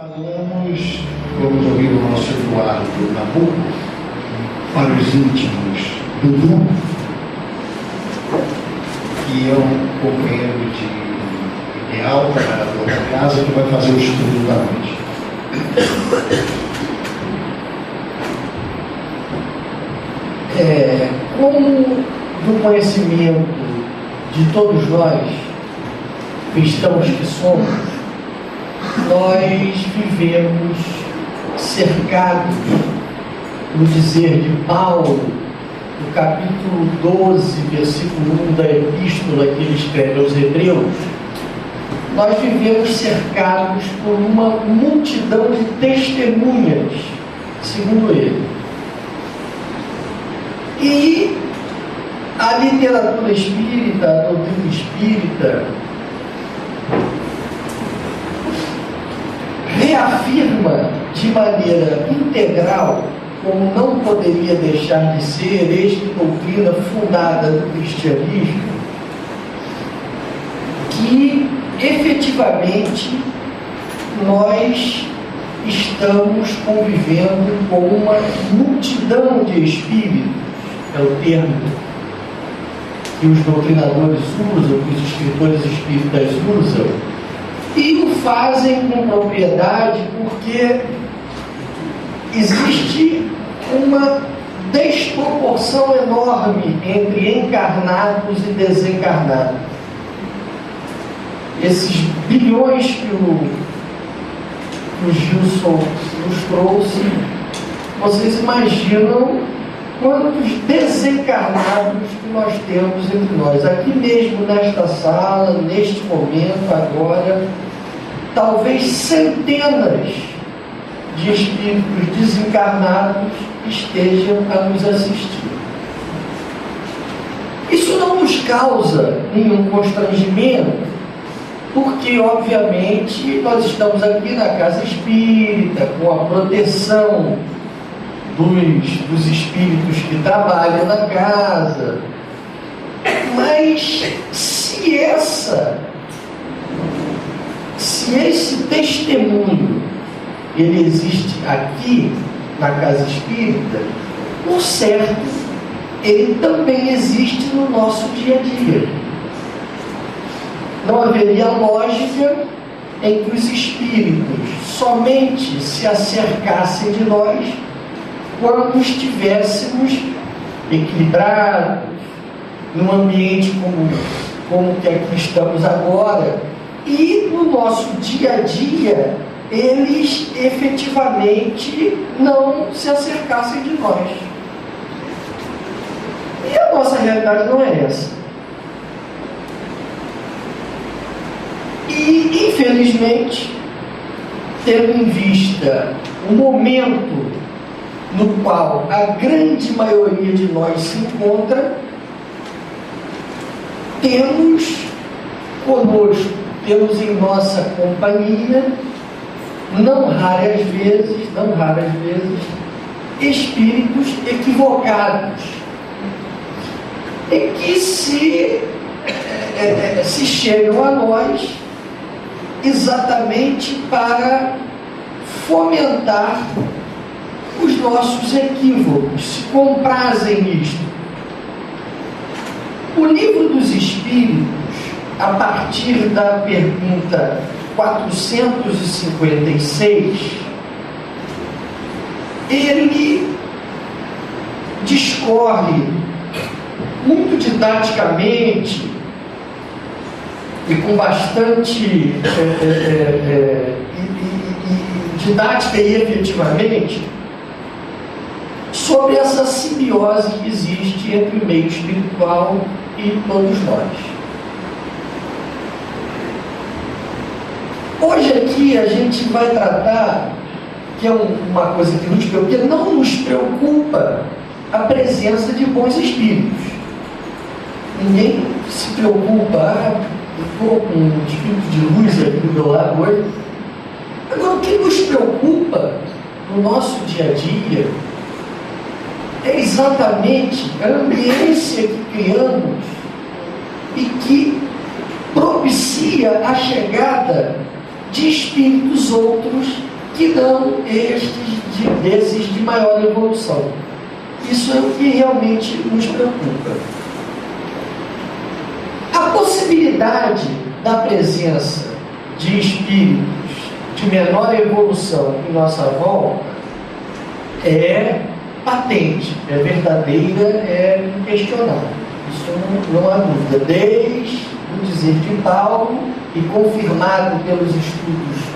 Falamos, vamos ouvir o nosso Eduardo Nabuco, para os íntimos do grupo, que é um companheiro de ideal para a casa, que vai fazer o estudo da noite. Como do conhecimento de todos nós, cristãos que somos, nós vivemos cercados, no dizer de Paulo, no capítulo 12, versículo 1 da epístola que ele escreve aos Hebreus, nós vivemos cercados por uma multidão de testemunhas, segundo ele. E a literatura espírita, a doutrina espírita, reafirma de maneira integral, como não poderia deixar de ser, esta doutrina fundada no cristianismo, que efetivamente nós estamos convivendo com uma multidão de espíritos, é o termo que os doutrinadores usam, que os escritores espíritas usam, e o fazem com propriedade porque existe uma desproporção enorme entre encarnados e desencarnados. Esses bilhões que o Gilson nos trouxe, vocês imaginam quantos desencarnados que nós temos entre nós, aqui mesmo nesta sala, neste momento, agora, talvez centenas de espíritos desencarnados estejam a nos assistir. Isso não nos causa nenhum constrangimento, porque, obviamente, nós estamos aqui na casa espírita, com a proteção dos espíritos que trabalham na casa. Mas se esse testemunho ele existe aqui na casa espírita, o certo, ele também existe no nosso dia a dia. Não haveria lógica em que os espíritos somente se acercassem de nós quando estivéssemos equilibrados, num ambiente como que aqui estamos agora, e no nosso dia a dia eles efetivamente não se acercassem de nós. E a nossa realidade não é essa. E, infelizmente, tendo em vista o momento no qual a grande maioria de nós se encontra, temos conosco, temos em nossa companhia, não raras vezes, espíritos equivocados, e que se chegam a nós exatamente para fomentar os nossos equívocos, se comprazem nisto. O Livro dos Espíritos, a partir da pergunta 456, ele discorre muito didaticamente e com bastante didática e efetivamente sobre essa simbiose que existe entre o meio espiritual e todos nós. Hoje aqui a gente vai tratar, que é uma coisa que porque não nos preocupa a presença de bons espíritos. Ninguém se preocupa, eu estou com um espírito de luz aqui do meu lado hoje. Agora, o que nos preocupa no nosso dia a dia é exatamente a ambiência que criamos e que propicia a chegada de espíritos outros que não desses de maior evolução. Isso é o que realmente nos preocupa. A possibilidade da presença de espíritos de menor evolução em nossa volta é patente, é verdadeira, é inquestionável. Isso não há dúvida. Desde o dizer de Paulo e confirmado pelos estudos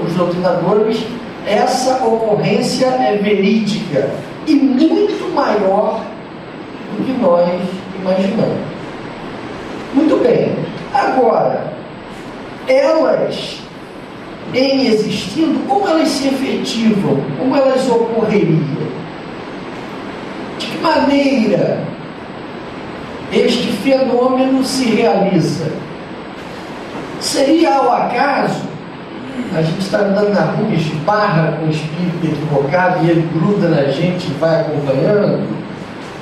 dos doutrinadores, essa ocorrência é verídica e muito maior do que nós imaginamos. Muito bem. Agora, elas, em existindo, como elas se efetivam? Como elas ocorreriam? De que maneira este fenômeno se realiza? Seria ao acaso? A gente está andando na rua, esbarra com o espírito equivocado e ele gruda na gente e vai acompanhando?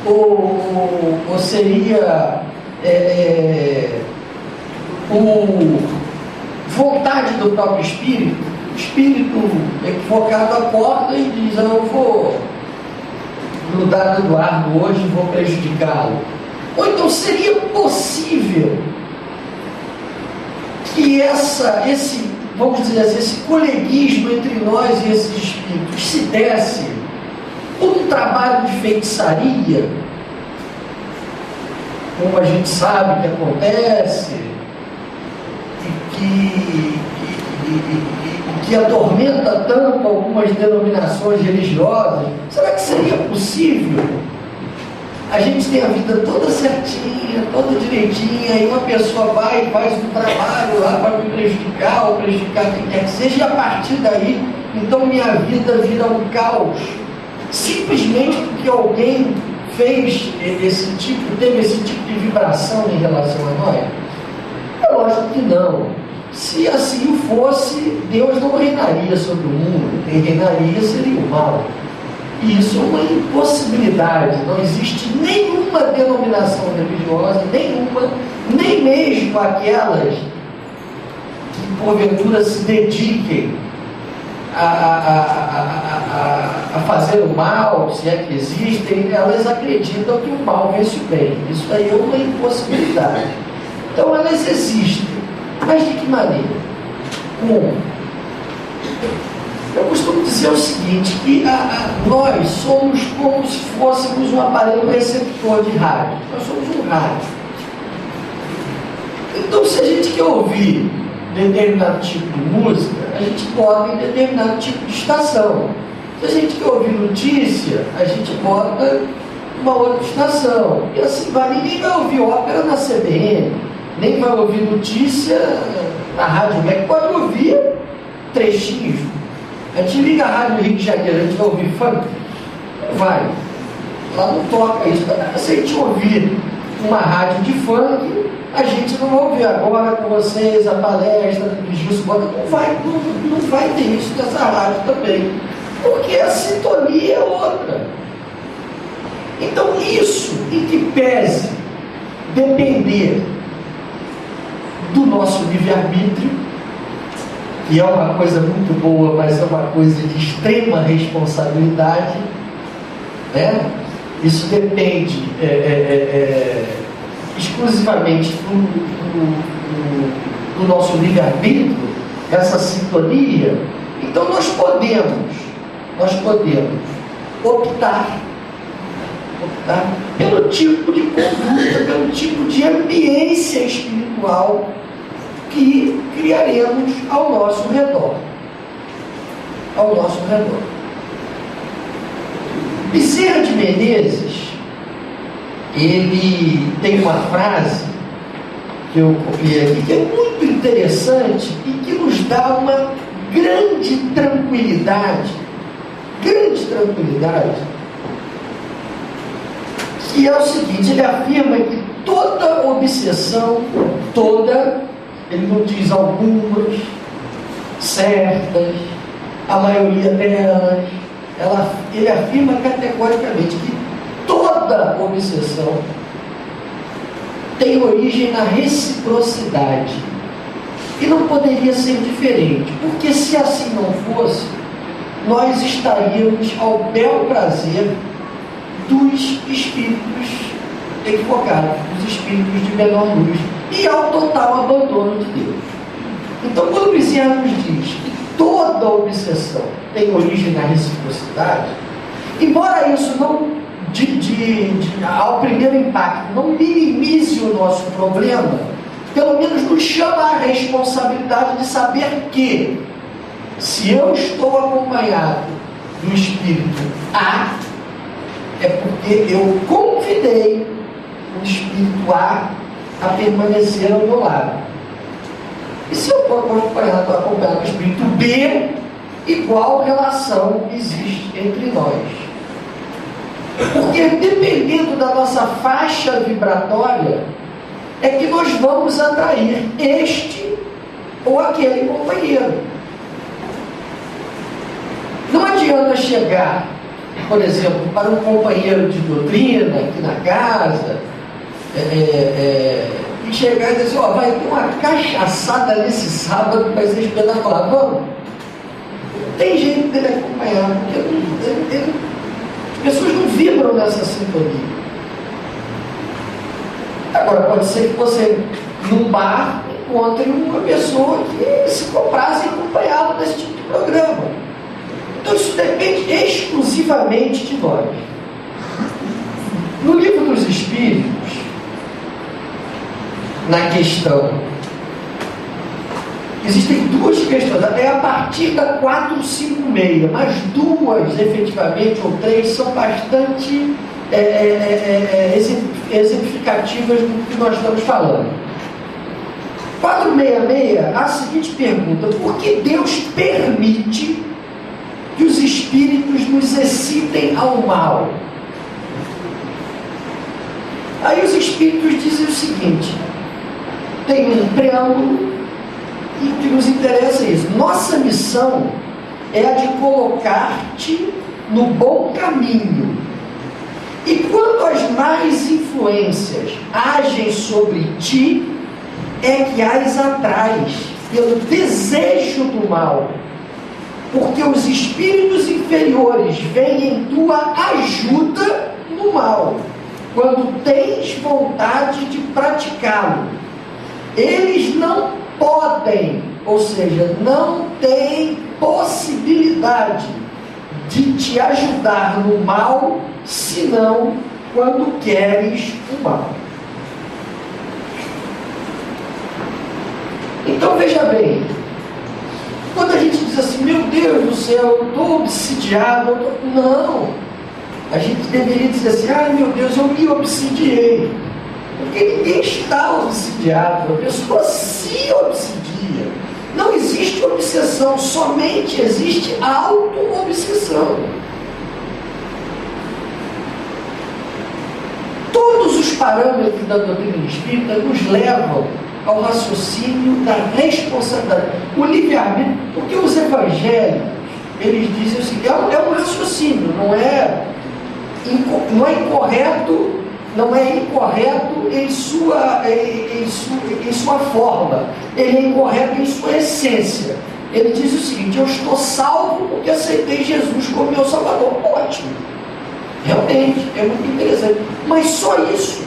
Ou seria vontade do próprio espírito? O espírito equivocado acorda e diz: eu vou grudar no Eduardo hoje e vou prejudicá-lo. Ou então seria possível que vamos dizer assim, esse coleguismo entre nós e esses espíritos se desse por um trabalho de feitiçaria, como a gente sabe que acontece, que atormenta tanto algumas denominações religiosas? Será que seria possível? A gente tem a vida toda certinha, toda direitinha, e uma pessoa vai e faz um trabalho lá para me prejudicar ou prejudicar quem quer que seja, e a partir daí, então minha vida vira um caos, simplesmente porque alguém teve esse tipo de vibração em relação a nós? É lógico que não. Se assim fosse, Deus não reinaria sobre o mundo. Quem reinaria seria o mal. E isso é uma impossibilidade. Não existe nenhuma denominação religiosa, nem mesmo aquelas que porventura se dediquem a fazer o mal, se é que existem, elas acreditam que o mal vence o bem. Isso aí é uma impossibilidade. Então elas existem. Mas de que maneira? Como? Eu costumo dizer o seguinte, que nós somos como se fôssemos um aparelho receptor de rádio. Nós somos um rádio. Então, se a gente quer ouvir determinado tipo de música, a gente bota em determinado tipo de estação. Se a gente quer ouvir notícia, a gente bota uma outra estação. E assim vai. Ninguém vai ouvir ópera na CBN, nem vai ouvir notícia na Rádio MEC. Pode ouvir trechinhos. A gente liga a rádio do Rio de Janeiro, a gente vai ouvir funk? Não vai. Lá não toca isso. Se a gente ouvir uma rádio de funk, a gente não vai ouvir agora com vocês a palestra do Gilson Bota. Não vai ter isso nessa rádio também. Porque a sintonia é outra. Então isso, em que pese depender do nosso livre-arbítrio, que é uma coisa muito boa, mas é uma coisa de extrema responsabilidade, né? Isso depende exclusivamente do nosso livre-arbítrio, essa sintonia. Então nós podemos optar pelo tipo de conduta, pelo tipo de ambiência espiritual que criaremos ao nosso redor. Bezerra de Menezes, ele tem uma frase que eu copiei aqui, que é muito interessante e que nos dá uma grande tranquilidade, que é o seguinte: ele afirma que toda obsessão, ele não diz algumas, certas, a maioria delas, ele afirma categoricamente que toda obsessão tem origem na reciprocidade. E não poderia ser diferente, porque se assim não fosse, nós estaríamos ao bel prazer dos espíritos equivocados, dos espíritos de menor luz, e ao total abandono de Deus. Então, quando Bezerra nos diz que toda obsessão tem origem na reciprocidade, embora isso não, ao primeiro impacto, não minimize o nosso problema, pelo menos nos chama a responsabilidade de saber que, se eu estou acompanhado do espírito A, é porque eu convidei o espírito A permanecer ao meu lado. E se eu estou acompanhado do espírito B, igual relação existe entre nós. Porque dependendo da nossa faixa vibratória, é que nós vamos atrair este ou aquele companheiro. Não adianta chegar, por exemplo, para um companheiro de doutrina aqui na casa, e chegar e dizer assim, ó, vai ter uma cachaçada nesse sábado que vai ser espetacular, vamos? Não tem jeito dele acompanhar, porque as pessoas não vibram nessa sintonia. Agora, pode ser que você, num bar, encontre uma pessoa que se comprasse acompanhado desse tipo de programa. Então, isso depende exclusivamente de nós. No Livro dos Espíritos, na questão, existem duas questões, até a partir da 456, mas duas, efetivamente, ou três, são bastante exemplificativas do que nós estamos falando. 466, a seguinte pergunta: por que Deus permite que os espíritos nos excitem ao mal? Aí os espíritos dizem o seguinte, tem um preâmbulo, e o que nos interessa é isso. Nossa missão é a de colocar-te no bom caminho. E quando as más influências agem sobre ti, é que as atrais pelo desejo do mal, porque os espíritos inferiores vêm em tua ajuda no mal, quando tens vontade de praticá-lo. Eles não podem, ou seja, não têm possibilidade de te ajudar no mal, senão quando queres o mal. Então veja bem, quando a gente diz assim, meu Deus do céu, eu estou obsidiado, não, a gente deveria dizer assim, ai meu Deus, eu me obsidiei, porque ninguém está obsidiado, a pessoa se obsidia. Não existe obsessão, somente existe auto-obsessão. Todos os parâmetros da doutrina espírita nos levam ao raciocínio da responsabilidade. O livre-arbítrio, porque os evangélicos, eles dizem o seguinte, é um raciocínio, não é incorreto, não é incorreto em sua forma, ele é incorreto em sua essência. Ele diz o seguinte, eu estou salvo porque aceitei Jesus como meu Salvador. Ótimo, realmente, é muito interessante, mas só isso.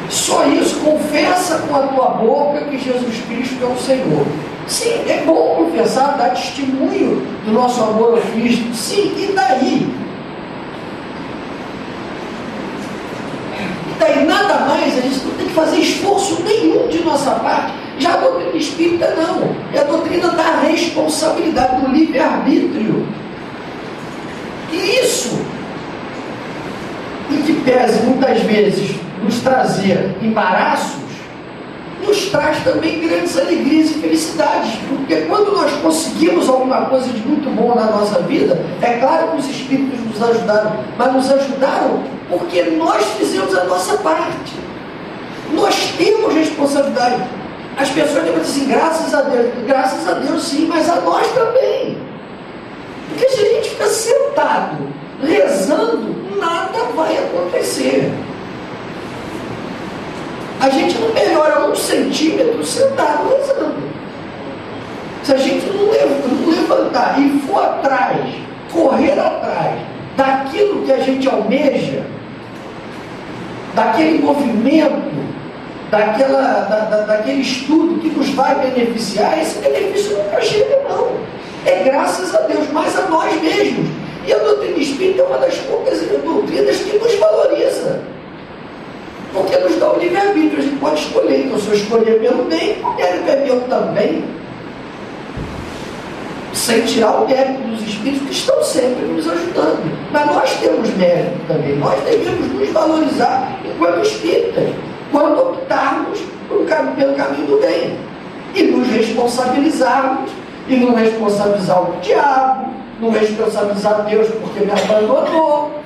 Só isso, confessa com a tua boca que Jesus Cristo é o Senhor. Sim, é bom confessar, dar testemunho do nosso amor ao Cristo. Sim, e daí? E daí nada mais, a gente não tem que fazer esforço nenhum de nossa parte. Já a doutrina espírita não. É a doutrina da responsabilidade, do livre-arbítrio. E isso, em que pese muitas vezes nos trazer embaraços, nos traz também grandes alegrias e felicidades, porque quando nós conseguimos alguma coisa de muito bom na nossa vida, é claro que os espíritos nos ajudaram, mas nos ajudaram porque nós fizemos a nossa parte. Nós temos responsabilidade. As pessoas devem dizer assim, graças a Deus sim, mas a nós também. Porque se a gente fica sentado, rezando, nada vai acontecer. A gente não melhora 1 centímetro sentado rezando. Se a gente não levantar e for atrás, correr atrás daquilo que a gente almeja, daquele movimento, daquele estudo que nos vai beneficiar, esse benefício nunca chega, não. É graças a Deus, mas a nós mesmos. E a doutrina espírita é uma das poucas doutrinas que nos valoriza. Porque nos dá o livre-arbítrio, a gente pode escolher. Então, se eu escolher pelo bem, o mérito é meu também. Sem tirar o mérito dos espíritos que estão sempre nos ajudando. Mas nós temos mérito também. Nós devemos nos valorizar enquanto espíritas, quando optarmos pelo caminho do bem. E nos responsabilizarmos, e não responsabilizar o diabo, não responsabilizar Deus porque me abandonou.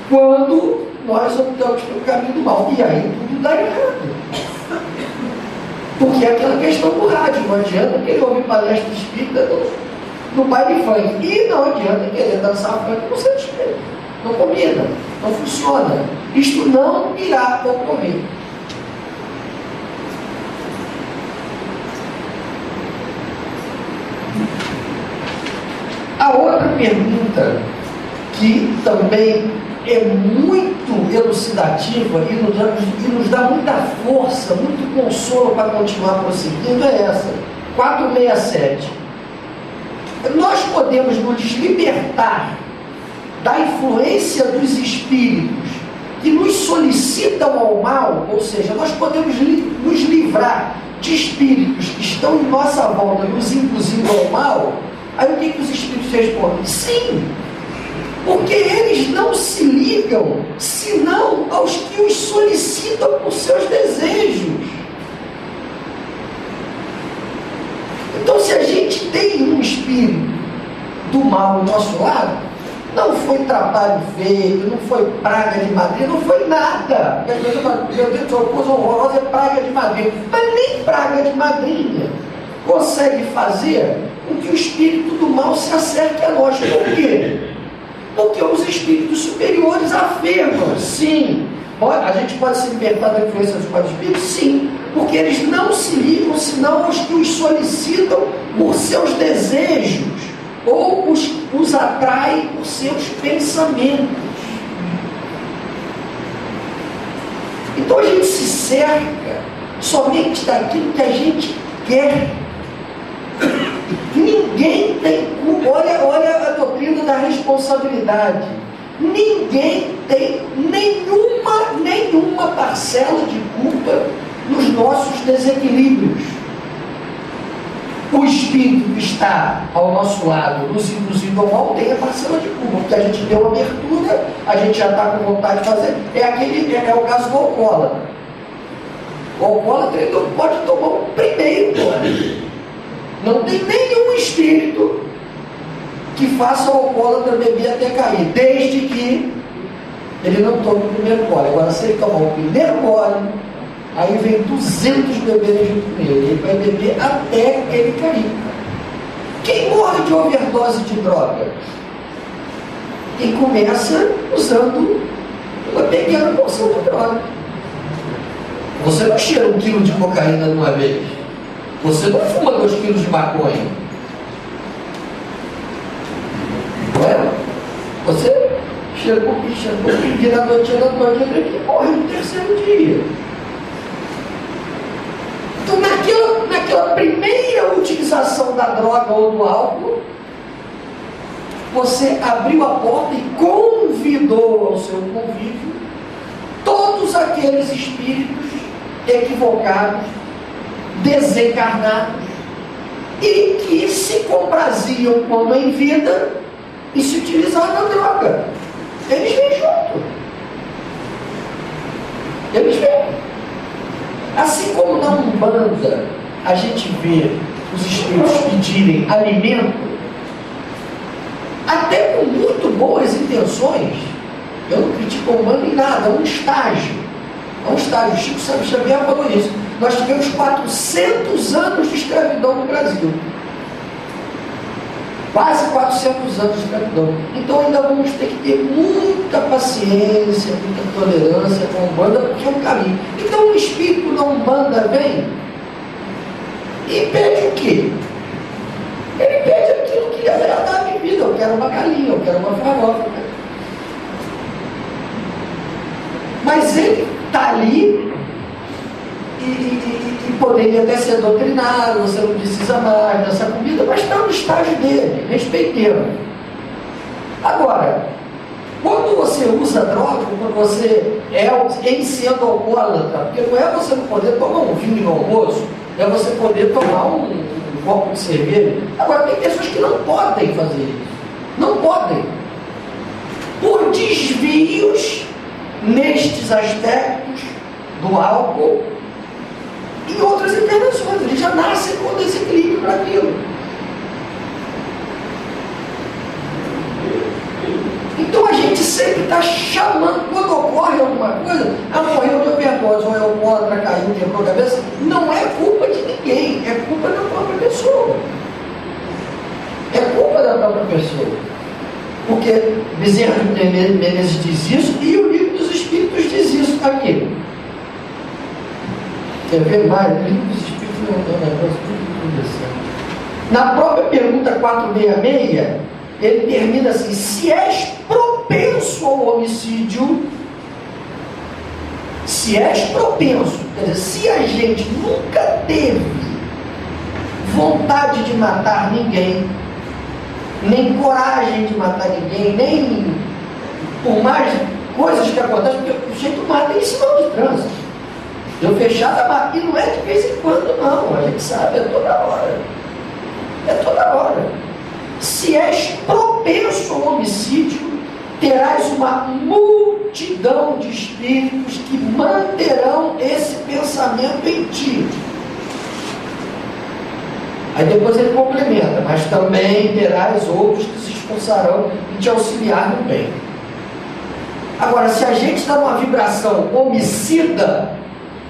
Quando nós optamos pelo caminho do mal. E aí tudo dá errado. Porque é aquela questão do rádio. Não adianta querer ouvir palestra espírita no baile funk. E não adianta querer dançar funk no centro espírita. Não combina, não funciona. Isto não irá ocorrer. A outra pergunta, que também é muito elucidativa e nos dá muita força, muito consolo para continuar prosseguindo, é essa. 467. Nós podemos nos libertar da influência dos espíritos que nos solicitam ao mal, ou seja, nós podemos nos livrar de espíritos que estão em nossa volta, nos induzindo ao mal. Aí o que os espíritos respondem? Sim, porque eles não se ligam senão aos que os solicitam por seus desejos. Então, se a gente tem um espírito do mal ao nosso lado, não foi trabalho feito, não foi praga de madrinha, não foi nada. Porque às vezes eu falo, meu Deus, uma coisa horrorosa é praga de madrinha. Mas nem praga de madrinha consegue fazer com que o espírito do mal se acerque a nós. Por quê? Porque os espíritos superiores afirmam, sim, a gente pode se libertar da influência dos quatro espíritos? Sim, porque eles não se ligam senão aos que os solicitam por seus desejos ou os atraem por seus pensamentos. Então a gente se cerca somente daquilo que a gente quer. Ninguém tem culpa. Olha a doutrina da responsabilidade. Ninguém tem nenhuma parcela de culpa nos nossos desequilíbrios. O espírito que está ao nosso lado, nos induzindo ao mal, tem a parcela de culpa, porque a gente deu abertura, a gente já está com vontade de fazer. É o caso do alcoólatra. O alcoólatra ele não pode tomar o primeiro gole. Não tem nenhum espírito que faça o alcoólatra beber até cair, desde que ele não tome o primeiro gole. Agora, se ele tomar o primeiro gole, aí vem 200 bebês junto com ele. Ele vai beber até ele cair. Quem morre de overdose de droga? Quem começa usando uma pequena porção de droga. Você não cheira 1 quilo de cocaína de uma vez. Você não fuma 2 quilos de maconha. Não é? Você cheira um pouquinho, dia da noite, e morre no 3º dia. Então, naquela primeira utilização da droga ou do álcool, você abriu a porta e convidou ao seu convívio todos aqueles espíritos equivocados, desencarnados, e que se compraziam quando em vida e se utilizavam da droga. Eles vêm junto. Eles vêm. Assim como na Umbanda a gente vê os espíritos pedirem alimento, até com muito boas intenções. Eu não critico a Umbanda em nada, é um estágio. É um estágio. O Chico Xavier falou isso. Nós tivemos 400 anos de escravidão no Brasil. quase 400 anos de escravidão. Então ainda vamos ter que ter muita paciência, muita tolerância com a Umbanda, porque é um caminho. Então o espírito da Umbanda vem e pede o quê? Ele pede aquilo que é dar a vida. Eu quero uma galinha, eu quero uma farofa. Mas ele está ali e poderia até ser doutrinado, você não precisa mais dessa comida, mas está no estágio dele, respeitemos. Agora, quando você usa droga, quando você em sendo alcoólatra, porque não é você não poder tomar um vinho no almoço, é você poder tomar um copo de cerveja. Agora, tem pessoas que não podem fazer isso. Não podem. Por desvios nestes aspectos do álcool e outras intervenções. Ele já nasce com desequilíbrio para aquilo. Então a gente sempre está chamando, quando ocorre alguma coisa, morreu de overdose, ou é alcoólatra, caiu, quebrou a cabeça, não é culpa de ninguém, é culpa da própria pessoa. É culpa da própria pessoa. Porque Bezerra de Menezes diz isso e o Livro dos Espíritos diz isso aqui. Quer ver mais? O Livro dos Espíritos é um negócio muito interessante. Na própria pergunta 466, ele termina assim: se és propenso ao homicídio, se és propenso, quer dizer, se a gente nunca teve vontade de matar ninguém, nem coragem de matar ninguém, nem por mais coisas que acontecem, porque o jeito mata em sinal de trânsito. Eu fechado a mata, e não é de vez em quando, não, a gente sabe, é toda hora. É toda hora. Se és propenso ao homicídio, terás uma multidão de espíritos que manterão esse pensamento em ti. Aí depois ele complementa: mas também terás outros que se esforçarão em te auxiliar no bem. Agora, se a gente está numa vibração homicida,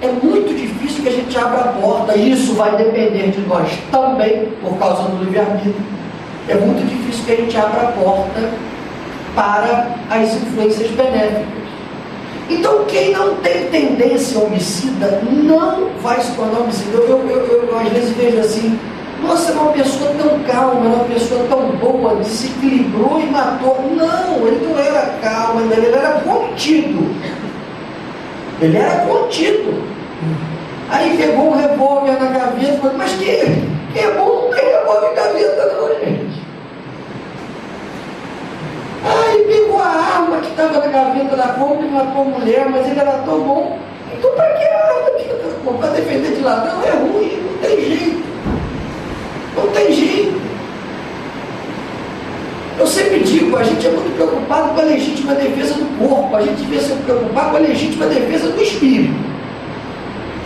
é muito difícil que a gente abra a porta. Isso vai depender de nós também, por causa do livre-arbítrio. É muito difícil que a gente abra a porta para as influências benéficas. Então, quem não tem tendência homicida não vai se tornar homicida. Eu às vezes vejo assim: nossa, é uma pessoa tão calma, é uma pessoa tão boa, desequilibrou e matou. Não, ele não era calmo, ele era contido. Ele era contido. Aí pegou um revólver na gaveta e falou: mas quem é bom não tem revólver em gaveta não, gente. Aí pegou a arma que estava na gaveta da compra e matou a mulher, mas ele era tão bom. Então para que a arma que está na compra? Para defender de ladrão é ruim, não tem jeito. Não tem jeito. Eu sempre digo, a gente é muito preocupado com a legítima defesa do corpo, a gente devia se preocupar com a legítima defesa do espírito.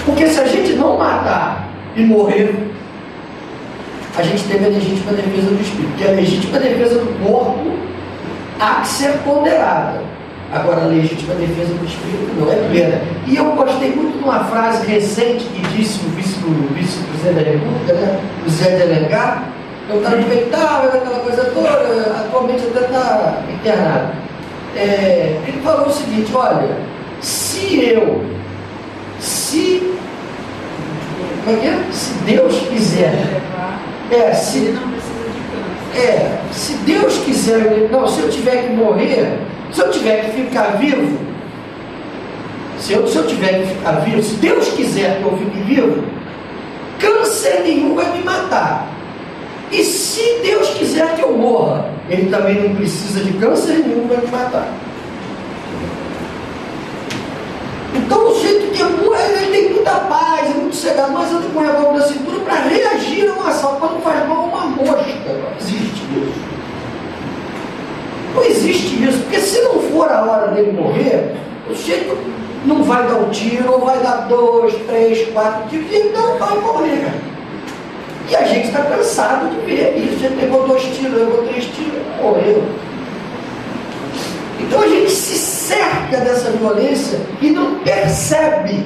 Porque se a gente não matar e morrer, a gente teve a legítima defesa do espírito. Porque a legítima defesa do corpo há que ser ponderada. Agora, a legítima defesa do espírito não é plena. E eu gostei muito de uma frase recente que disse o vice-presidente da República, né, o Zé de Alencar. Eu estava infectável, aquela coisa toda, atualmente até está internado. Ele falou o seguinte: olha, se Deus quiser, se Deus quiser, não, se eu tiver que morrer, se eu tiver que ficar vivo, se eu tiver que ficar vivo, se Deus quiser que eu fique vivo, câncer nenhum vai me matar. E se Deus quiser que eu morra, Ele também não precisa de câncer nenhum para me matar. Então o jeito que ele tem muita paz, é muito cegado, mas anda com o revólver na cintura para reagir a um assalto, para não fazer mal a uma mosca. Não existe isso. Não existe isso, porque se não for a hora dele morrer, o jeito não vai dar um tiro, ou vai dar 2, 3, 4 tiros, e ele não vai morrer. E a gente está cansado de ver isso. A gente levou 2 tiros, levou 3 tiros, morreu. Então a gente se cerca dessa violência e não percebe.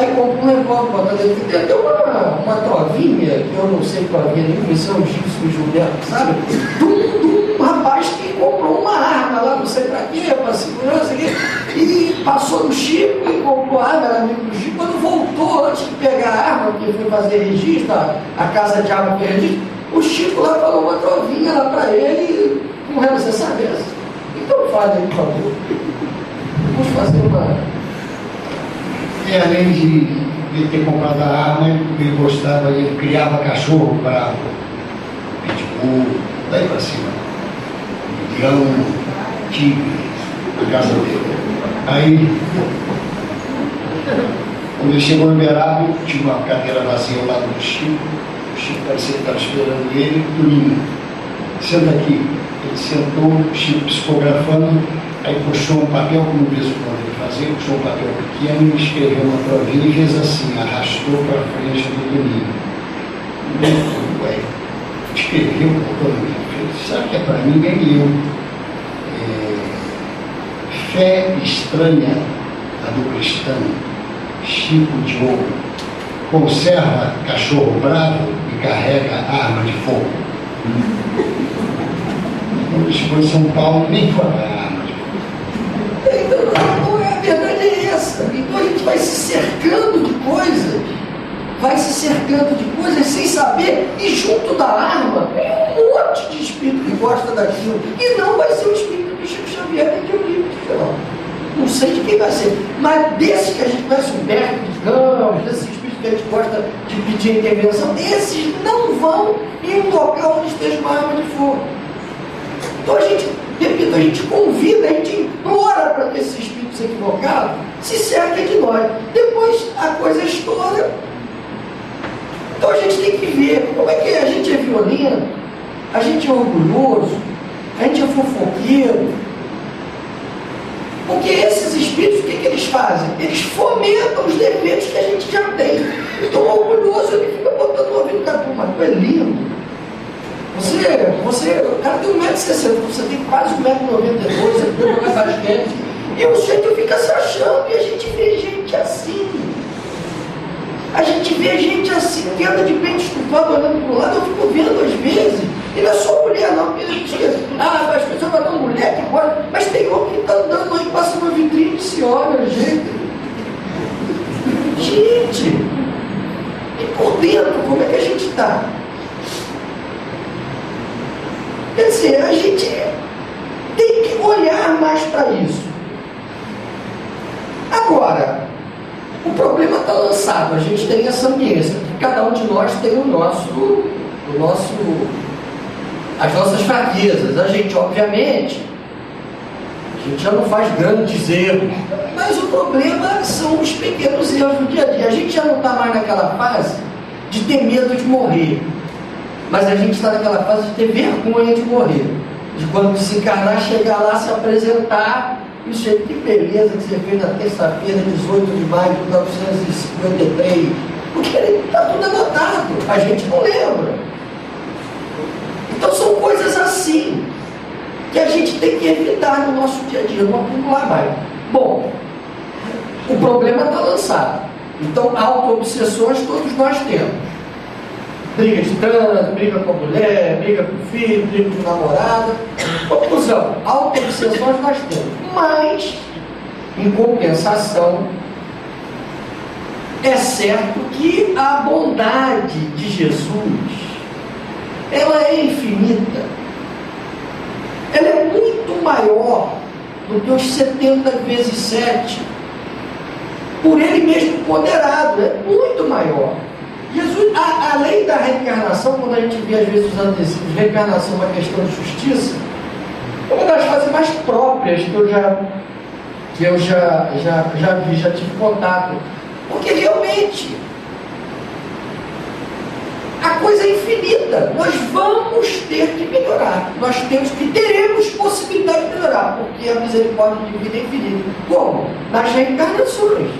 Aí compra um revólver, bota dentro. Tem até uma trovinha, que eu não sei trovinha nenhuma, isso é um Gilson e Gilberto, sabe? De um rapaz que comprou uma arma lá, não sei pra quê, pra segurança, e passou no Chico e comprou a arma, era amigo do Chico. Quando voltou, antes de pegar a arma, porque foi fazer registro, a casa de arma que registro, o Chico lá falou uma trovinha lá pra ele, com ela, você sabe essa? Então faz aí, por favor. Vamos fazer uma. E além de ter comprado a arma, ele gostava, ele criava cachorro bravo, pitbull, daí pra cima, leão, tigre, na casa dele. Aí, quando ele chegou em Uberaba, tinha uma cadeira vazia ao lado do Chico. O Chico parecia que estava esperando ele, dormindo. Senta aqui. Ele sentou, o Chico psicografando, aí puxou um papel, como o mesmo quando ele fazia, puxou um papel pequeno e escreveu uma provinha e fez assim, arrastou para frente do domingo. Ué, escreveu para todo mundo. Sabe que é para mim, nem eu. Fé estranha a do cristão, Chico Diogo, conserva cachorro bravo e carrega arma de fogo. Quando chegou em São Paulo, nem foi a arma de fogo. Então, a verdade é essa. Então a gente vai se cercando de coisas, sem saber, e junto da arma tem um monte de espírito que gosta daquilo, e não vai ser o espírito do Chico Xavier nem de Eurípides, não sei de quem vai ser, mas desse que a gente conhece, Humberto de Campos, desses espíritos que a gente gosta de pedir intervenção, esses não vão em um local onde esteja uma arma de fogo. Então a gente convida, a gente implora para que esses espíritos equivocados se cerquem de nós. Depois a coisa estoura. Então a gente tem que ver como é que a gente é violento, a gente é orgulhoso, a gente é fofoqueiro. Porque esses espíritos, o que eles fazem? Eles fomentam os defeitos que a gente já tem. Então o orgulhoso, ele fica botando o ouvido no cara, mas tu é lindo. O cara tem 1,60m, você tem quase 1,92m, você tem uma basquete, e o sujeito fica se achando, e a gente vê gente assim. A gente vê gente assim, que anda de peito estufado, olhando para o lado, eu fico vendo às vezes, e não é só mulher não, porque ele diz, as pessoas falam, mulher que pode, mas tem homem que está andando aí, passa uma vitrine e se olha, gente. E por dentro, como é que a gente está? Quer dizer, a gente tem que olhar mais para isso. Agora, o problema está lançado, a gente tem essa ambiência, cada um de nós tem as nossas fraquezas. A gente, obviamente, já não faz grandes erros, mas o problema são os pequenos erros do dia a dia. A gente já não está mais naquela fase de ter medo de morrer. Mas a gente está naquela fase de ter vergonha de morrer. De quando desencarnar, chegar lá, se apresentar, e dizer, que beleza que você fez na terça-feira, 18 de maio de 1953. Porque está tudo anotado, a gente não lembra. Então são coisas assim, que a gente tem que evitar no nosso dia a dia, não acumular mais. Bom, o problema está lançado. Então, auto-obsessões todos nós temos. Briga de trânsito, briga com a mulher, briga com o filho, briga com o namorado. Conclusão, auto-obsessões nós temos. Mas, em compensação, é certo que a bondade de Jesus, ela é infinita. Ela é muito maior do que os 70 vezes 7. Por ele mesmo ponderado, é muito maior. Jesus, além da reencarnação, quando a gente vê às vezes os antecipos, reencarnação é uma questão de justiça, é uma das fases mais próprias que eu já vi, já tive contato. Porque realmente a coisa é infinita. Nós vamos ter que melhorar. Nós teremos possibilidade de melhorar, porque a misericórdia divina é infinita. Como? Nas reencarnações.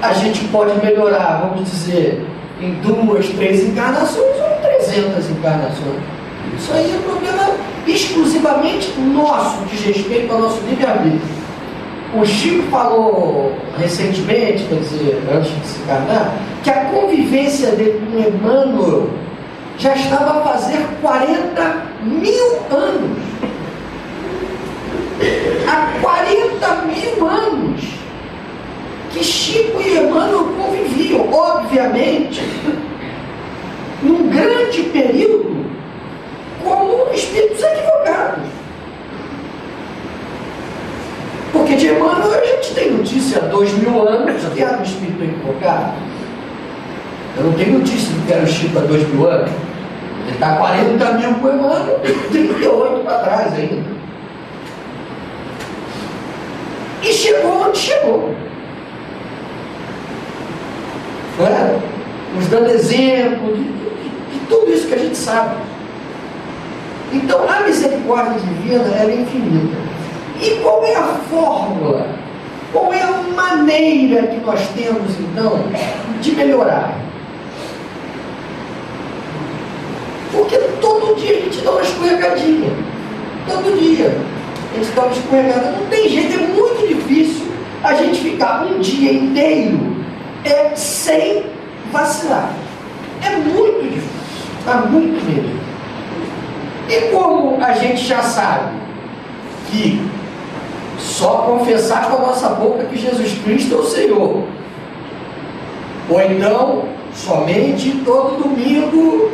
A gente pode melhorar, vamos dizer, em 2, 3 encarnações ou em 300 encarnações. Isso aí é problema exclusivamente nosso, de respeito ao nosso livre-arbítrio. O Chico falou recentemente, quer dizer, antes de se encarnar, que a convivência dele com Emmanuel já estava a fazer 40.000 anos. Há 40.000 anos que Chico e Emmanuel conviviam, obviamente, num grande período, como espíritos equivocados. Porque de Emmanuel a gente tem notícia há 2.000 anos que era um espírito equivocado. Eu não tenho notícia do que era o Chico há 2.000 anos. Ele está 40.000 com Emmanuel, 38 para trás ainda. E chegou onde chegou. Não é? Nos dando exemplo de tudo isso que a gente sabe. Então a misericórdia divina é infinita. E qual é a fórmula? Qual é a maneira que nós temos então de melhorar? Porque todo dia a gente dá uma escorregadinha. Todo dia a gente dá uma escorregada. Não tem jeito, é muito difícil a gente ficar um dia inteiro sem vacilar. É muito difícil. Está muito mesmo. E como a gente já sabe que só confessar com a nossa boca que Jesus Cristo é o Senhor, ou então somente todo domingo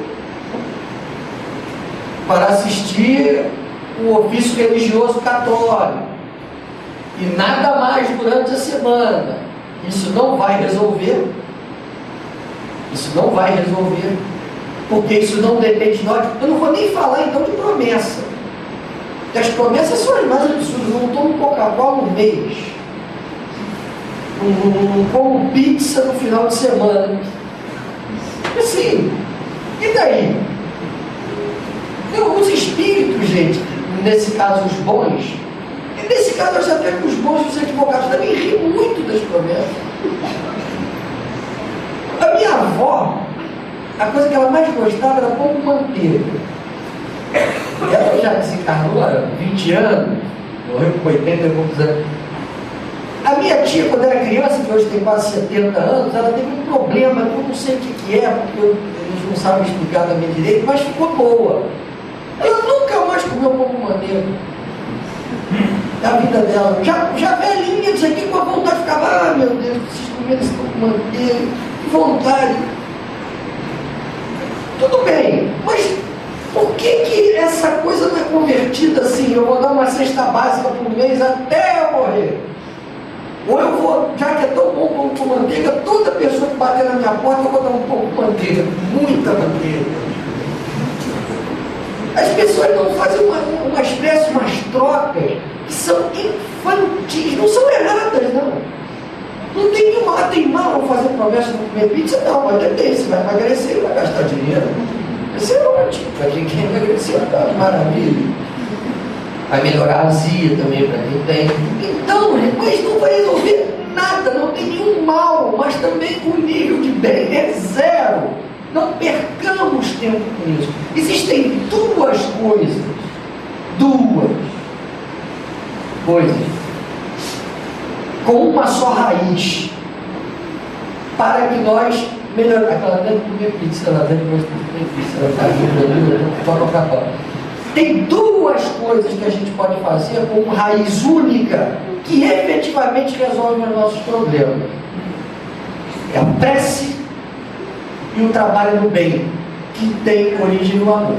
para assistir o ofício religioso católico e nada mais durante a semana, isso não vai resolver. Isso não vai resolver, porque isso não depende de nós. Eu não vou nem falar então de promessa, porque as promessas são as mais absurdas. Eu não tomo Coca-Cola um mês, não como pizza no final de semana, assim, e daí? Então, os espíritos, gente, nesse caso os bons, e nesse caso eu acho até que os bons e os equivocados também riem muito das promessas. A minha avó, a coisa que ela mais gostava era pão com manteiga. Ela já desencarnou há 20 anos, morreu com 80 e poucos anos. A minha tia, quando era criança, que hoje tem quase 70 anos, ela teve um problema, que eu não sei o que é, porque eles não sabem explicar também direito, mas ficou boa. Ela nunca mais comeu pão com manteiga na vida dela. Já velhinha, disso aqui, com a vontade, ficava, meu Deus, preciso comer esse pão com manteiga, que vontade. Tudo bem, mas por que essa coisa não é convertida assim? Eu vou dar uma cesta básica por mês até eu morrer. Ou eu vou, já que é tão bom pão com manteiga, toda pessoa que bater na minha porta, eu vou dar um pão com manteiga, muita manteiga. As pessoas não fazem uma espécie, umas trocas que são infantis, não são erradas, não. Não tem nenhuma, tem mal fazer promessa de comer pizza, não, mas depende, você vai emagrecer e vai gastar dinheiro. Isso é ótimo, para quem quer emagrecer, tá maravilha. Vai melhorar a azia também para quem tem. Então, mas não vai resolver nada, não tem nenhum mal, mas também o nível de bem é zero. Não percamos tempo com isso. Existem duas coisas com uma só raiz para que nós melhoramos. Aquela deve comer pizza, ela deve comer pizza, ela está rindo, tem duas coisas que a gente pode fazer com uma raiz única que efetivamente resolve os nossos problemas. É a prece e o trabalho no bem, que tem origem no amor.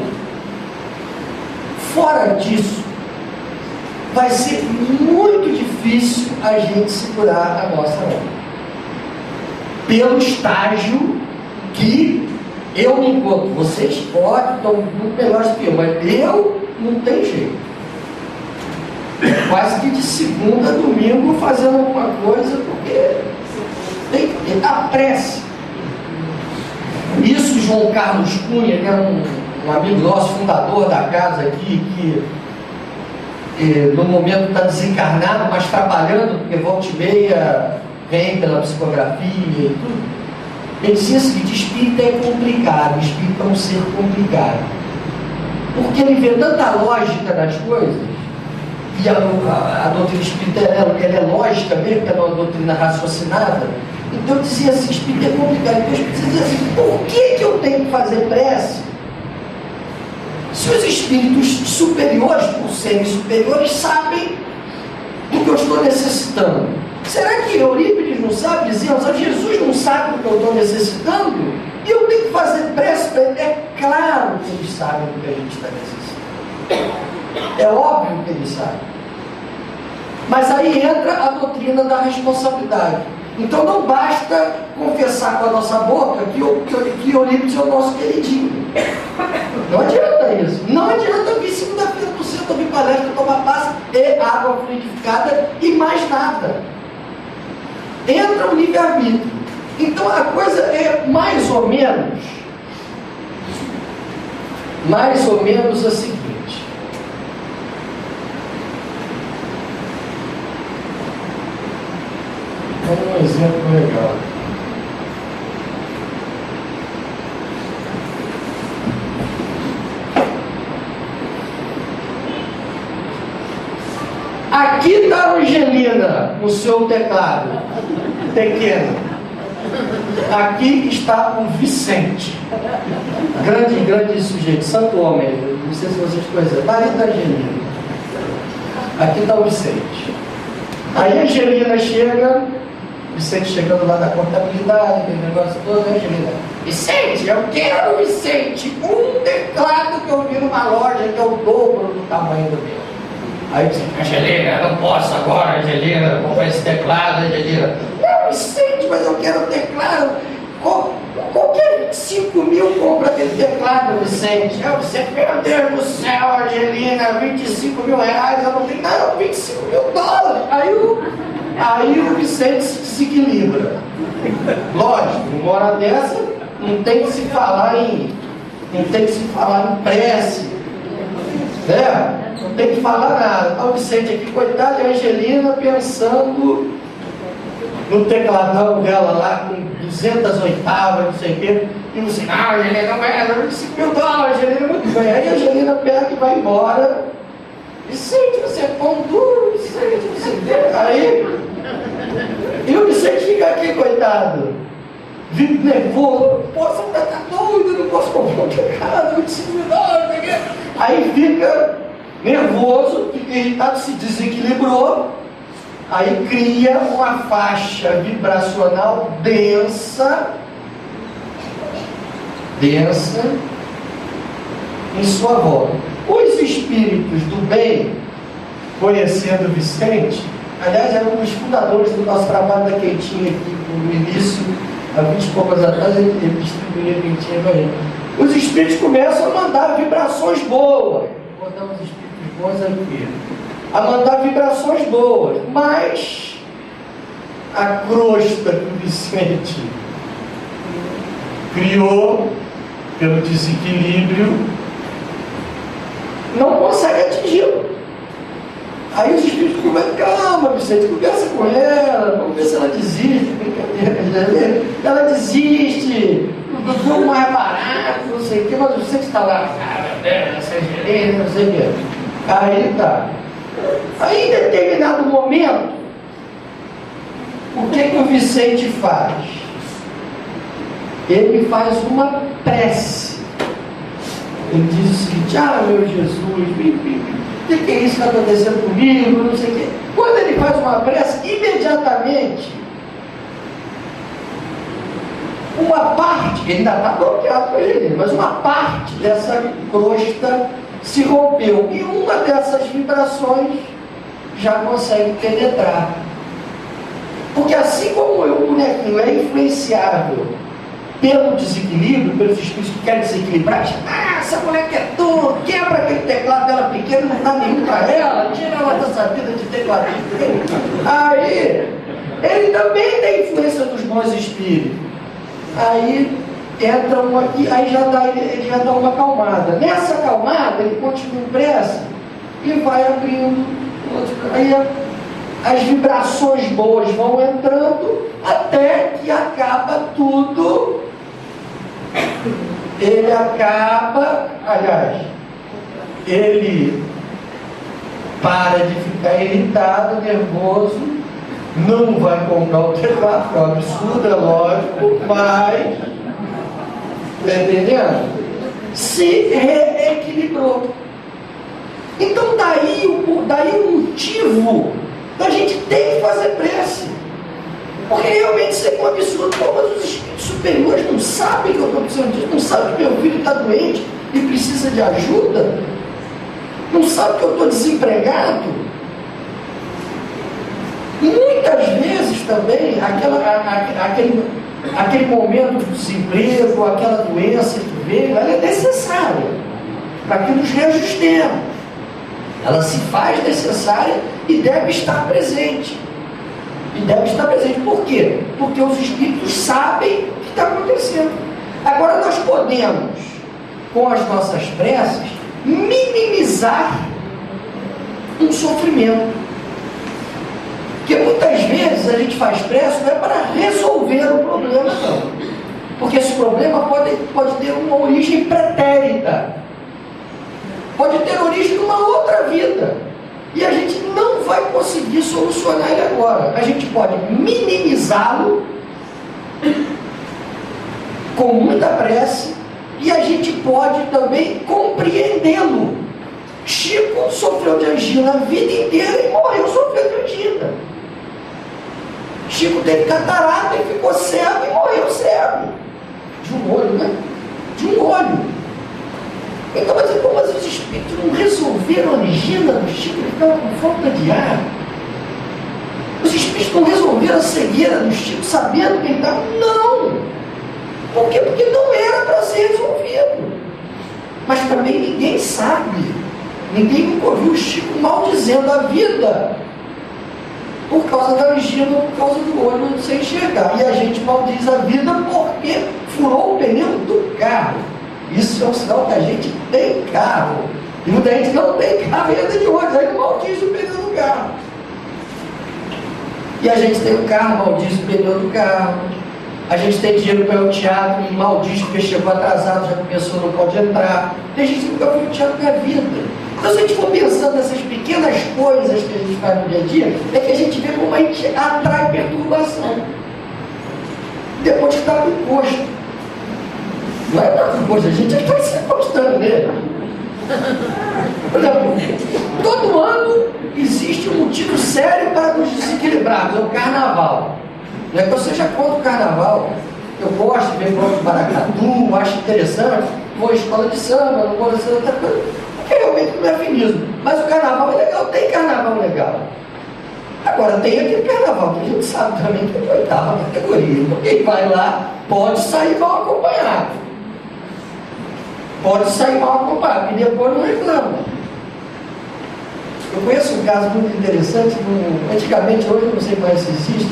Fora disso, vai ser muito difícil a gente segurar a nossa alma. Pelo estágio que eu me encontro. Vocês podem, estão muito melhores do que eu, mas eu não tenho jeito. Quase que de segunda a domingo fazendo alguma coisa, porque tem que ter a prece. Isso João Carlos Cunha, que é um amigo nosso, fundador da casa aqui, que no momento está desencarnado, mas trabalhando, porque volta e meia vem pela psicografia e tudo. Ele dizia o seguinte: espírito é complicado, espírito é um ser complicado. Porque ele vê tanta lógica das coisas, e a doutrina espírita ela é lógica mesmo, que é uma doutrina raciocinada. Então eu dizia assim, espírito é complicado. Então eu dizia assim, por que eu tenho que fazer prece? Se os espíritos superiores, por serem superiores, sabem do que eu estou necessitando. Será que Eurípides não sabe dizer? Jesus não sabe do que eu estou necessitando? E eu tenho que fazer prece para ele? É claro que eles sabem do que a gente está necessitando. É óbvio que eles sabem. Mas aí entra a doutrina da responsabilidade. Então não basta confessar com a nossa boca que Eurípides é o nosso queridinho. Não adianta isso. Não adianta vir segunda-feira no centro, ouvir palestra, tomar passe e água fluidificada e mais nada. Entra o livre-arbítrio. Então a coisa é mais ou menos a seguinte. Um exemplo legal. Aqui está a Angelina, no seu teclado, pequeno. Aqui está o Vicente, grande sujeito, santo homem, não sei se vocês conhecem, marido da Angelina. Aqui está o Vicente. Aí a Angelina chega, Vicente chegando lá da contabilidade, aquele negócio todo, a Angelina, Vicente, eu quero, Vicente, um teclado que eu vi numa loja que é o dobro do tamanho do meu. Aí eu disse, Angelina, eu não posso agora, Angelina, comprar esse teclado, Angelina. Não, Vicente, mas eu quero teclado. Qualquer 25 mil compra aquele teclado, Vicente. Eu disse, meu Deus do céu, Angelina, 25 mil reais, eu não tenho nada, 25 mil dólares. Aí o Vicente se desequilibra. Lógico, uma hora dessa, não tem que se falar em prece. Né? Não tem que falar nada. Então o Vicente aqui, coitado de Angelina, pensando no tecladão dela lá, com 200 oitavas, não sei o quê. E você, não, Angelina, não é, 25 mil dólares, Angelina, muito bem. Aí a Angelina pega e vai embora. Vicente, você é pão duro, Vicente, não sei o quê. Aí, e o Vicente fica aqui, coitado, vindo nervoso, posso estar doido, não posso comprar um teclado, 25 mil dólares, aí fica nervoso, fica irritado, se desequilibrou, aí cria uma faixa vibracional densa em sua volta. Os espíritos do bem, conhecendo Vicente, aliás, era um dos fundadores do nosso trabalho da Quentinha aqui no início, há 20 e poucos atrás, ele distribuía a Quentinha para ele. Os espíritos começam a mandar vibrações boas. Vou botar os espíritos bons aqui. A mandar vibrações boas, mas a crosta que o Vicente criou pelo desequilíbrio não consegue atingi-lo. Aí os espíritos começam, calma, Vicente, conversa com ela, vamos ver se ela desiste, brincadeira, ela desiste, vamos mais barato, não sei o que, mas o Vicente está lá, essa Angelina, não sei o que. Aí tá. Aí em determinado momento, o que o Vicente faz? Ele faz uma prece. Ele diz o seguinte, meu Jesus, o que é isso que está acontecendo comigo, não sei o quê. Quando ele faz uma prece, imediatamente, uma parte, ele ainda está bloqueado com ele, mas uma parte dessa crosta se rompeu, e uma dessas vibrações já consegue penetrar. Porque assim como o bonequinho é influenciável pelo desequilíbrio, pelos espíritos que querem desequilibrar, essa mulher quer tudo, quebra aquele teclado dela pequeno, não dá nenhum para ela, tira ela dessa vida de tecladista. Aí, ele também tem influência dos bons espíritos. Aí entra uma aqui, aí ele já dá uma acalmada. Nessa acalmada, ele continua em prece e vai abrindo. Aí as vibrações boas vão entrando até que acaba tudo. Ele acaba, aliás, ele para de ficar irritado, nervoso, não vai comprar o teclado, que é um absurdo, é lógico, vai, tá entendendo? Se reequilibrou. Então daí o motivo da gente ter que fazer prece. Porque realmente isso é um absurdo. Pô, mas os espíritos superiores não sabem que eu estou precisando disso, não sabem que meu filho está doente e precisa de ajuda, não sabem que eu estou desempregado. E muitas vezes também aquele momento de desemprego, aquela doença que veio, ela é necessária para que nos reajustemos. Ela se faz necessária e deve estar presente. E deve estar presente. Por quê? Porque os espíritos sabem o que está acontecendo. Agora nós podemos, com as nossas preces, minimizar um sofrimento. Porque muitas vezes a gente faz prece não é para resolver o problema, não. Porque esse problema pode ter uma origem pretérita. Pode ter origem numa outra vida. E a gente não vai conseguir solucionar ele agora. A gente pode minimizá-lo com muita prece e a gente pode também compreendê-lo. Chico sofreu de angina a vida inteira e morreu sofrendo de angina. Chico teve catarata e ficou cego e morreu cego. De um olho, né? De um olho. Então, mas os espíritos não resolveram a angina do Chico, ele ficava com falta de ar. Os espíritos não resolveram a cegueira do Chico, sabendo que ele estava. Não! Por quê? Porque não era para ser resolvido. Mas também ninguém sabe. Ninguém nunca ouviu o Chico maldizendo a vida por causa da angina, por causa do olho sem enxergar. E a gente maldiz a vida porque furou o pneu do carro. Isso é um sinal que a gente tem carro. E muita gente não tem carro e anda de ônibus, aí não maldiz o pneu do carro. E a gente tem o carro, maldiz o pneu do carro. A gente tem dinheiro para ir ao teatro e maldiz porque chegou atrasado, já começou, não pode entrar. Tem gente que nunca foi ao teatro na vida. Então, se a gente for pensando nessas pequenas coisas que a gente faz no dia a dia, é que a gente vê como a gente atrai perturbação. Depois que está no posto. Não é nada coisa, a gente está se apostando nele. Por exemplo, todo ano existe um motivo sério para nos desequilibrarmos, é o carnaval. Não é que eu seja contra o carnaval, eu gosto de ver bloco de maracatu, acho interessante, vou à escola de samba, não vou a outra coisa, porque realmente não é finismo. Mas o carnaval é legal, tem carnaval legal. Agora tem aquele carnaval que a gente sabe também que é de oitava categoria. Então quem vai lá pode sair mal acompanhado. Pode sair mal acompanhado e depois não reclama. Eu conheço um caso muito interessante, antigamente, hoje eu não sei mais se existe,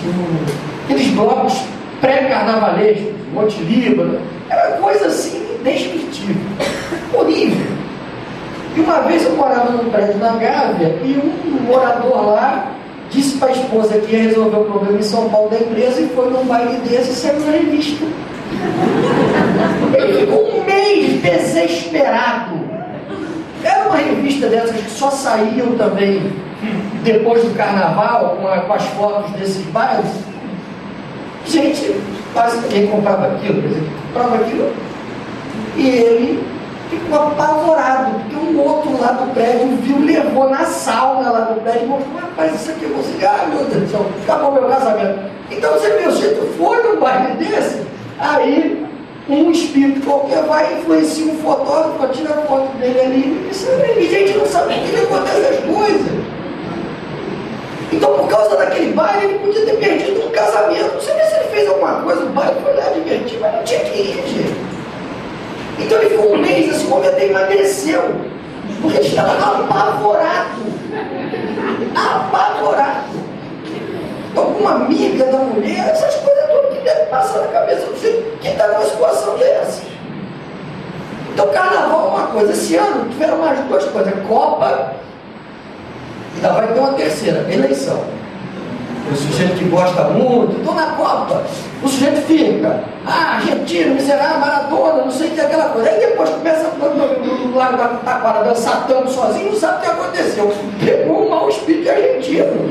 aqueles blocos pré-carnavalescos, Monte Líbano, era coisa assim indescritível, horrível. E uma vez eu morava num prédio na Gávea e um morador lá disse para a esposa que ia resolver o problema em São Paulo da empresa e foi num baile desse e saiu na revista. Ele ficou um mês desesperado. Era uma revista dessas que só saíam também depois do carnaval, com as fotos desses bailes. Gente, quase ninguém comprava aquilo, quer dizer, comprava aquilo. E ele ficou apavorado, porque um outro lá do prédio viu, levou na sauna lá do prédio e mostrou: rapaz, isso aqui é você. Ah, meu Deus do céu, acabou meu casamento. Então você, meu jeito, foi num baile desse, aí um espírito qualquer vai e influencia um fotógrafo, tira a foto dele ali, e gente não sabe por que acontece essas coisas. Então, por causa daquele baile, ele podia ter perdido um casamento. Não sei nem se ele fez alguma coisa, o baile foi lá divertir, mas não tinha que ir, gente. Então ele ficou um mês, esse homem até emagreceu, porque ele estava apavorado. Apavorado. Alguma amiga da mulher, essas coisas todas que devem passar na cabeça do jeito que está numa situação dessa. Então, carnaval é uma coisa. Esse ano tiveram mais duas coisas: Copa, e ainda vai ter uma terceira, eleição. O sujeito que gosta muito, estou na Copa, o sujeito fica, Argentina, miserável, Maradona, não sei o que é aquela coisa. Aí depois começa no do Lago da Taquara dançar tanto sozinho, não sabe o que aconteceu. Pegou um mau espírito argentino.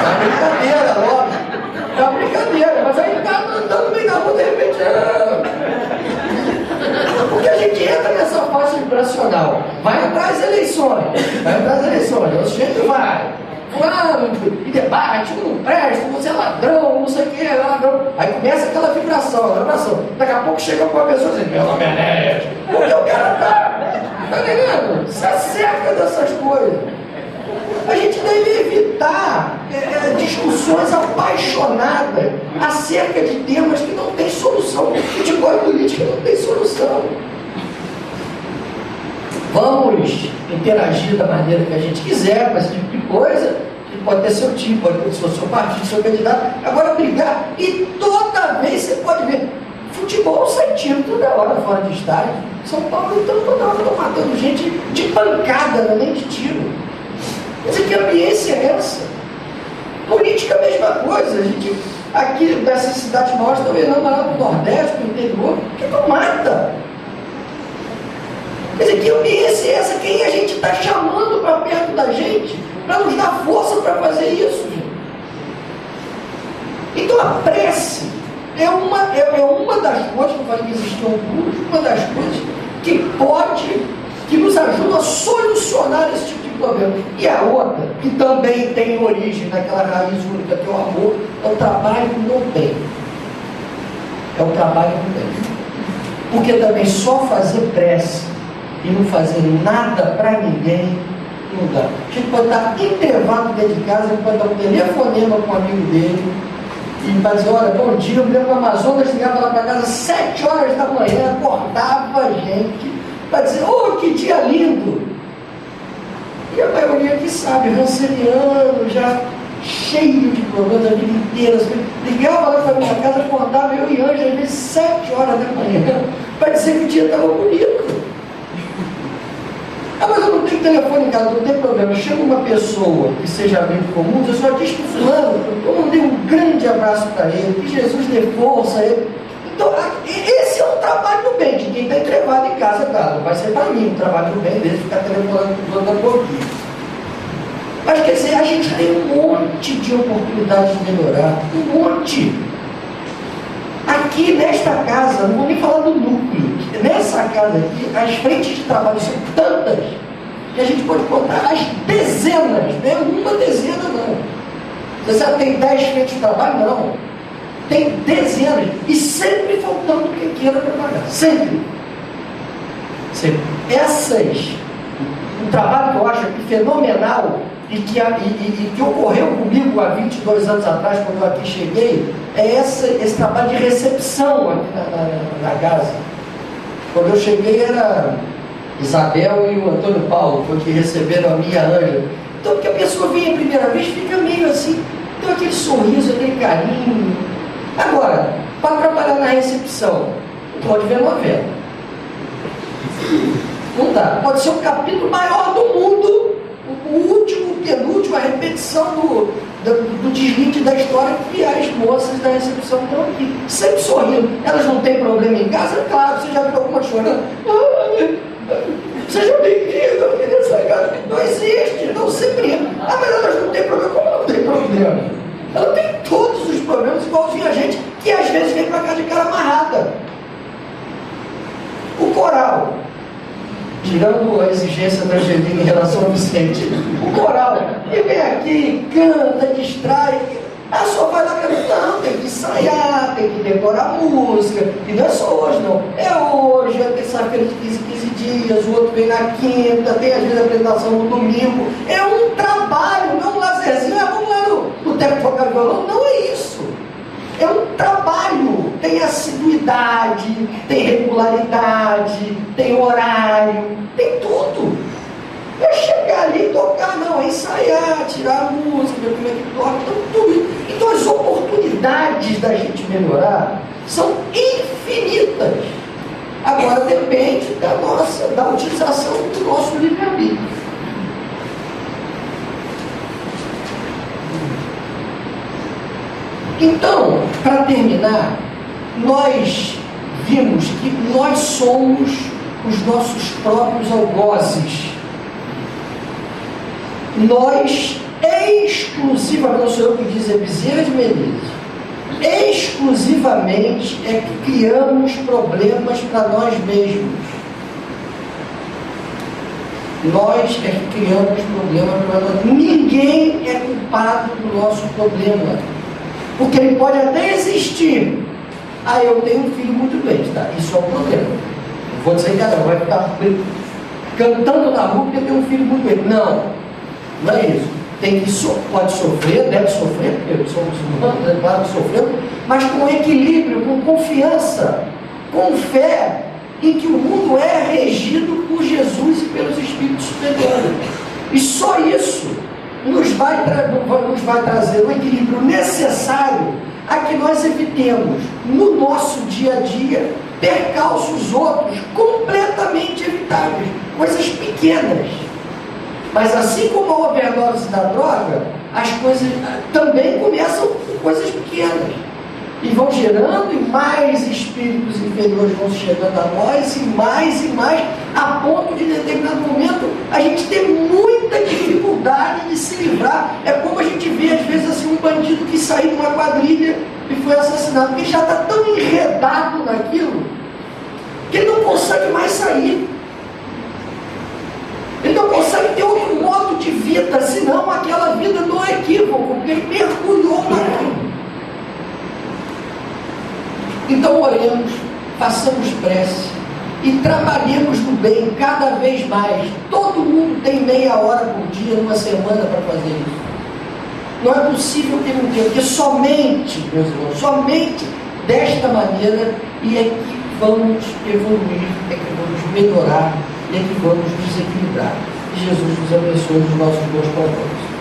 Tá brincadeira, lógico. Tá brincadeira, mas aí tá andando no meio da rua, de repente. Porque a gente entra nessa faixa vibracional. Vai atrás das eleições. O sujeito vai. Fulano, e debate, não presta, você é ladrão, não sei o que é ladrão. Aí começa aquela vibração. Daqui a pouco chega uma pessoa dizendo, meu nome é Nerd. Porque o cara tá entendendo? Se acerca dessas coisas. A gente deve evitar discussões apaixonadas acerca de temas que não tem solução. Futebol e política não tem solução. Vamos interagir da maneira que a gente quiser com esse tipo de coisa, que pode ter seu time, pode ter seu partido, seu candidato. Agora brigar, e toda vez você pode ver, futebol sai tiro toda hora fora de estádio. São Paulo então toda hora estão matando gente de pancada, não é nem de tiro. Quer dizer, que ambiência é essa? Política é a mesma coisa. A gente, aqui dessas cidades maiores, estão virando lá no Nordeste, no interior, que não mata. Quer dizer, que ambiência é essa? Quem a gente está chamando para perto da gente para nos dar força para fazer isso, gente? Então a prece é uma das coisas, que eu falei que existiam alguns, uma das coisas que nos ajuda a solucionar esse tipo de problema. E a outra, que também tem origem naquela raiz única que é o amor, é o trabalho no bem. É o trabalho no bem. Porque também só fazer prece e não fazer nada para ninguém, não dá. A gente pode estar entrevado dentro de casa, a gente pode dar um telefonema com um amigo dele e vai dizer, olha, bom dia, eu me lembro do Amazonas, chegava lá para casa às 7 horas da manhã, acordava a gente para dizer, oh, que dia lindo! E a maioria que sabe, ranceniano, já cheio de problemas a vida inteira, ligava lá para minha casa, acordava eu e Ângela, às vezes 7 horas da manhã, para dizer que o dia estava bonito. Ah, mas eu não tenho telefone em casa, não tem problema. Chega uma pessoa que seja amigo comum, eu só diz que fulano, eu mandei um grande abraço para ele, que Jesus dê força a ele. Então, esse é um trabalho do bem, de quem está entrevado em casa, claro. Não vai ser para mim um trabalho do bem, desde ficar telefonando com toda a pouquinho. Mas quer dizer, a gente tem um monte de oportunidades de melhorar, um monte. Aqui nesta casa, não vou nem falar do núcleo, nessa casa aqui, as frentes de trabalho são tantas que a gente pode contar as dezenas, não é uma dezena não. Você sabe, tem 10 frentes de trabalho? Não. Tem dezenas, e sempre faltando quem queira trabalhar, sempre. Um trabalho que eu acho aqui fenomenal, e que ocorreu comigo há 22 anos atrás, quando eu aqui cheguei, é esse trabalho de recepção aqui na casa. Quando eu cheguei era Isabel e o Antônio Paulo, foi que receberam a minha Ângela. Então, porque a pessoa vem a primeira vez, fica meio assim, tem aquele sorriso, aquele carinho. Agora, para trabalhar na recepção, pode ver novela. Não dá. Pode ser o capítulo maior do mundo, o último, penúltimo, a repetição do desvinte da história que as moças da recepção estão aqui, sempre sorrindo. Elas não têm problema em casa? Claro, você já viu alguma chorando? Seja bem-vindo, eu queria essa casa. Não existe, não sempre. Ah, mas elas não têm problema. Como não tem problema? Ela tem todos os problemas igualzinho a gente, que às vezes vem para cá de cara amarrada. O coral, tirando a exigência da Angelina em relação ao Vicente, o coral, ele vem aqui, canta, distrai, a só vai lá cantando, tem que ensaiar, tem que decorar a música, e não é só hoje não, é hoje, é terça-feira de 15 dias, o outro vem na quinta, tem às vezes a apresentação no domingo, é um trabalho, não é um lazerzinho, vamos lá no tempo tocar violão, não é isso. É um trabalho, tem assiduidade, tem regularidade, tem horário, tem tudo. É chegar ali e tocar, não, é ensaiar, tirar a música, ver como é que toca, então tudo isso. Então as oportunidades da gente melhorar são infinitas. Agora depende da utilização do nosso livre-arbítrio. Então, para terminar, nós vimos que nós somos os nossos próprios algozes. Nós exclusivamente, não sou eu que diz, é Bezerra de Menezes, exclusivamente é que criamos problemas para nós mesmos. Nós é que criamos problemas para nós. Ninguém é culpado do nosso problema, porque ele pode até existir. Ah, eu tenho um filho muito doente, tá? Isso é um problema. Não vou dizer que não, vai ficar cantando na rua porque tem um filho muito doente. Não, não é isso. Pode sofrer, deve sofrer, porque somos humanos, é claro que sofremos, mas com equilíbrio, com confiança, com fé, em que o mundo é regido por Jesus e pelos Espíritos superiores. E só isso nos vai trazer o equilíbrio necessário a que nós evitemos, no nosso dia a dia, percalços outros completamente evitáveis, coisas pequenas. Mas assim como a overdose da droga, as coisas também começam com coisas pequenas. E vão gerando, e mais espíritos inferiores vão chegando a nós, e mais, a ponto de, em determinado momento, a gente ter muita dificuldade de se livrar. É como a gente vê, às vezes, assim, um bandido que saiu de uma quadrilha e foi assassinado, porque já está tão enredado naquilo, que ele não consegue mais sair. Ele não consegue ter outro modo de vida, senão aquela vida no equívoco, porque ele mergulhou naquilo. Então oremos, façamos prece e trabalhemos no bem cada vez mais. Todo mundo tem meia hora por dia, numa semana, para fazer isso. Não é possível ter um dia, porque somente, meus irmãos, somente desta maneira é que vamos evoluir, é que vamos melhorar, é que vamos nos equilibrar. Que Jesus nos abençoe nos nossos bons propósitos.